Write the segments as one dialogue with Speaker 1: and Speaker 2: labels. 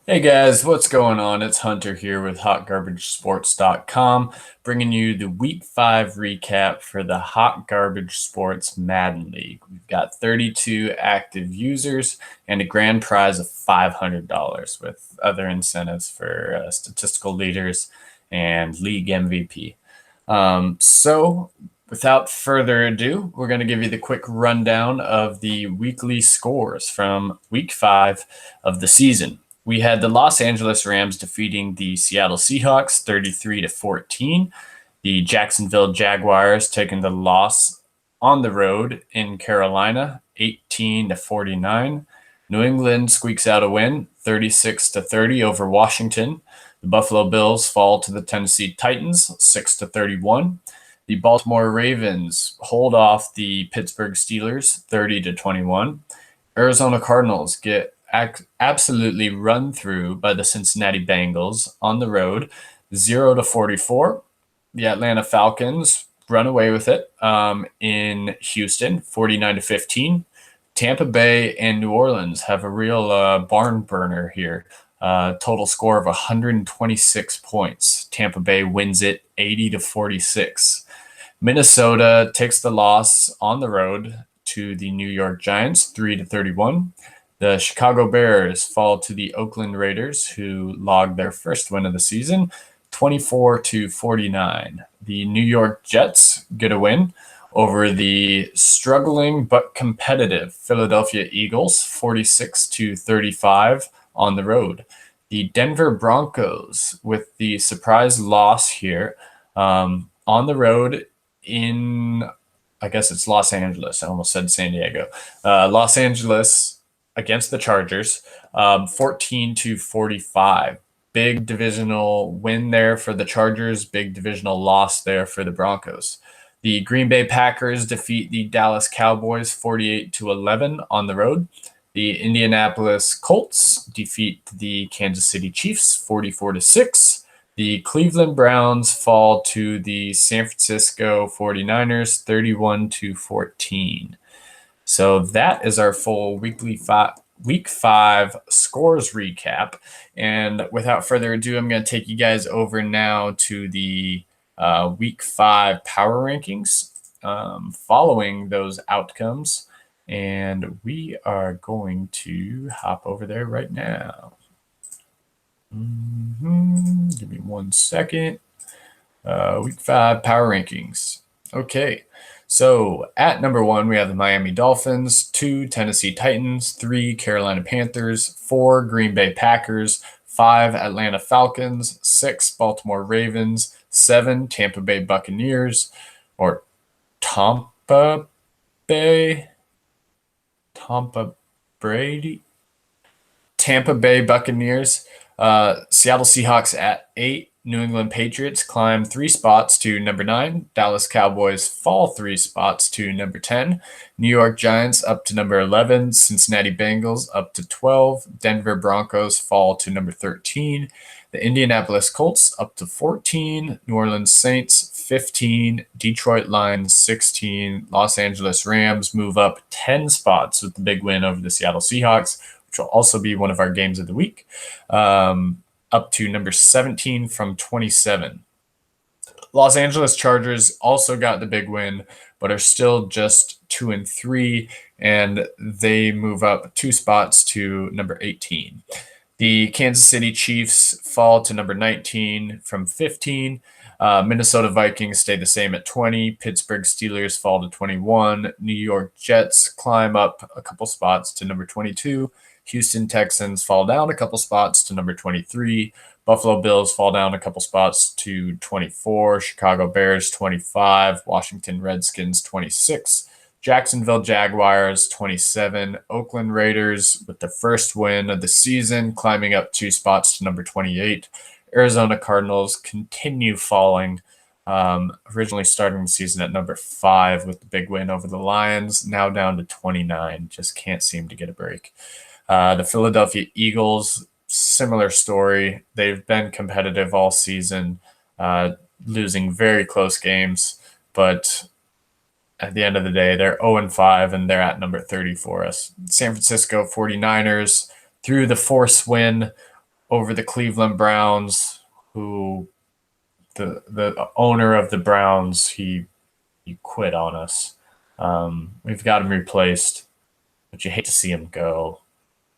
Speaker 1: Hey guys, what's going on? It's Hunter here with HotGarbageSports.com, bringing you the Week 5 recap for the Hot Garbage Sports Madden League. We've got 32 active users and a grand prize of $500 with other incentives for statistical leaders and league MVP. Without further ado, we're going to give you the quick rundown of the weekly scores from Week 5 of the season. We had the Los Angeles Rams defeating the Seattle Seahawks 33-14. The Jacksonville Jaguars taking the loss on the road in Carolina 18-49. New England squeaks out a win 36-30 over Washington. The Buffalo Bills fall to the Tennessee Titans 6-31. The Baltimore Ravens hold off the Pittsburgh Steelers 30-21. Arizona Cardinals get absolutely run through by the Cincinnati Bengals on the road, 0-44. The Atlanta Falcons run away with it in Houston, 49-15. Tampa Bay and New Orleans have a real barn burner here. Total score of 126 points. Tampa Bay wins it 80-46. Minnesota takes the loss on the road to the New York Giants, 3-31. The Chicago Bears fall to the Oakland Raiders, who logged their first win of the season, 24-49. The New York Jets get a win over the struggling but competitive Philadelphia Eagles, 46-35 on the road. The Denver Broncos with the surprise loss here on the road in, I guess it's Los Angeles. I almost said San Diego. Los Angeles against the Chargers, 14-45. Big divisional win there for the Chargers, big divisional loss there for the Broncos. The Green Bay Packers defeat the Dallas Cowboys 48-11 on the road. The Indianapolis Colts defeat the Kansas City Chiefs 44-6. The Cleveland Browns fall to the San Francisco 49ers 31-14. So that is our full week 5 scores recap. And without further ado, I'm going to take you guys over now to the week 5 power rankings following those outcomes. And we are going to hop over there right now. Give me 1 second. Week 5 power rankings. Okay. So at number 1, we have the Miami Dolphins, 2, Tennessee Titans, 3, Carolina Panthers, 4, Green Bay Packers, 5, Atlanta Falcons, 6, Baltimore Ravens, 7, Tampa Bay Buccaneers, or Tampa Bay Buccaneers, Seattle Seahawks at 8, New England Patriots climb 3 spots to number 9. Dallas Cowboys fall 3 spots to number 10. New York Giants up to number 11. Cincinnati Bengals up to 12. Denver Broncos fall to number 13. The Indianapolis Colts up to 14. New Orleans Saints 15. Detroit Lions 16. Los Angeles Rams move up 10 spots with the big win over the Seattle Seahawks, which will also be one of our games of the week. Up to number 17 from 27. Los Angeles Chargers also got the big win, but are still just 2-3, and they move up 2 spots to number 18. The Kansas City Chiefs fall to number 19 from 15. Minnesota Vikings stay the same at 20. Pittsburgh Steelers fall to 21. New York Jets climb up a couple spots to number 22. Houston Texans fall down a couple spots to number 23. Buffalo Bills fall down a couple spots to 24. Chicago Bears 25. Washington Redskins 26. Jacksonville Jaguars 27. Oakland Raiders with the first win of the season climbing up 2 spots to number 28. Arizona Cardinals continue falling. Originally starting the season at number 5 with the big win over the Lions, now down to 29. Just can't seem to get a break. The Philadelphia Eagles, similar story. They've been competitive all season, losing very close games, but at the end of the day, they're 0-5 and they're at number 30 for us. San Francisco 49ers through the force win over the Cleveland Browns, who the owner of the Browns, he quit on us. We've got him replaced, but you hate to see him go.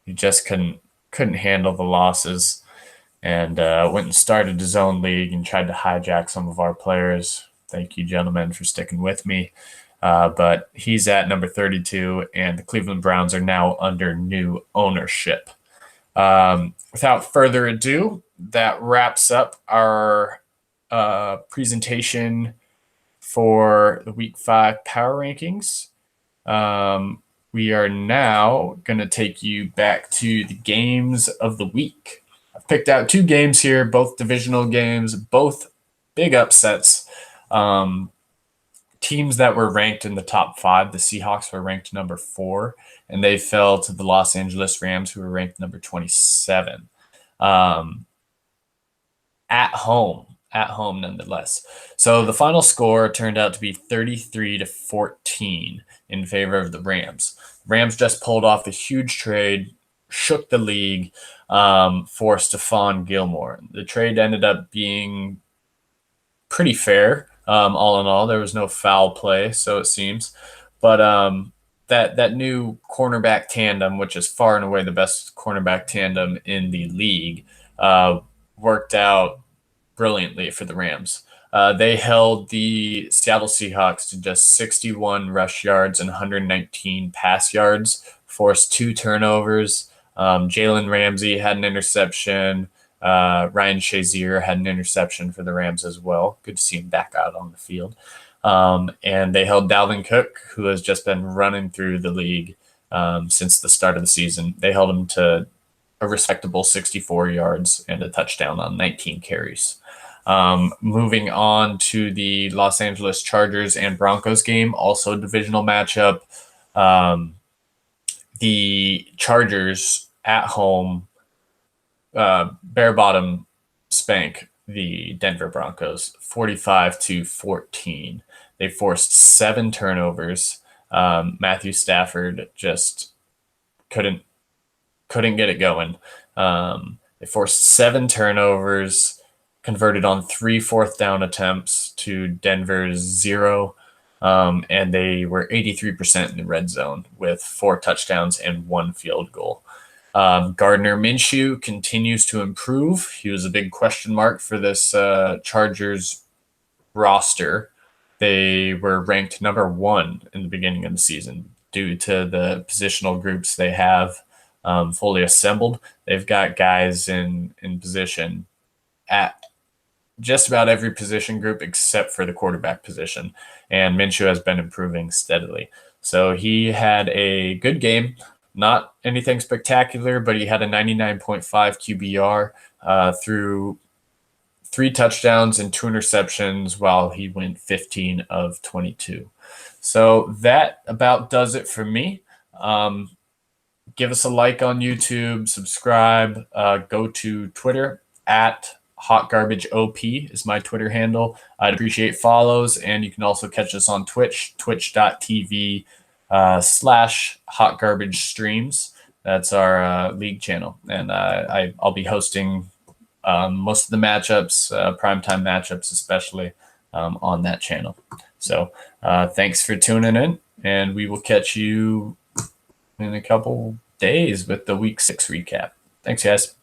Speaker 1: He just couldn't handle the losses, and went and started his own league and tried to hijack some of our players. Thank you, gentlemen, for sticking with me. But he's at number 32, and the Cleveland Browns are now under new ownership. Without further ado, that wraps up our presentation for the Week 5 Power Rankings. We are now going to take you back to the games of the week. I've picked out 2 games here, both divisional games, both big upsets. Teams that were ranked in the top 5, the Seahawks were ranked number 4, and they fell to the Los Angeles Rams, who were ranked number 27. At home nonetheless. So the final score turned out to be 33-14 in favor of the Rams. Rams just pulled off a huge trade, shook the league for Stephon Gilmore. The trade ended up being pretty fair. All in all, there was no foul play, so it seems. But that new cornerback tandem, which is far and away the best cornerback tandem in the league, worked out brilliantly for the Rams. They held the Seattle Seahawks to just 61 rush yards and 119 pass yards, forced 2 turnovers. Jalen Ramsey had an interception. Ryan Shazier had an interception for the Rams as well. Good to see him back out on the field. And they held Dalvin Cook, who has just been running through the league since the start of the season. They held him to a respectable 64 yards and a touchdown on 19 carries. Moving on to the Los Angeles Chargers and Broncos game, also a divisional matchup. The Chargers at home bare bottom spank the Denver Broncos 45-14. They forced 7 turnovers. Matthew Stafford just couldn't get it going. They forced 7 turnovers, converted on 3 fourth down attempts to Denver's 0. And they were 83% in the red zone with 4 touchdowns and 1 field goal. Gardner Minshew continues to improve. He was a big question mark for this Chargers roster. They were ranked number 1 in the beginning of the season due to the positional groups they have fully assembled. They've got guys in position at just about every position group except for the quarterback position, and Minshew has been improving steadily. So he had a good game. Not anything spectacular, but he had a 99.5 QBR through 3 touchdowns and 2 interceptions while he went 15 of 22. So that about does it for me. Give us a like on YouTube, subscribe, go to Twitter at HotGarbageOP is my Twitter handle. I'd appreciate follows, and you can also catch us on Twitch, twitch.tv /HotGarbageStreams. That's our league channel, and I'll be hosting most of the matchups, primetime matchups especially, on that channel. So thanks for tuning in, and we will catch you in a couple days with the Week 6 recap. Thanks, guys.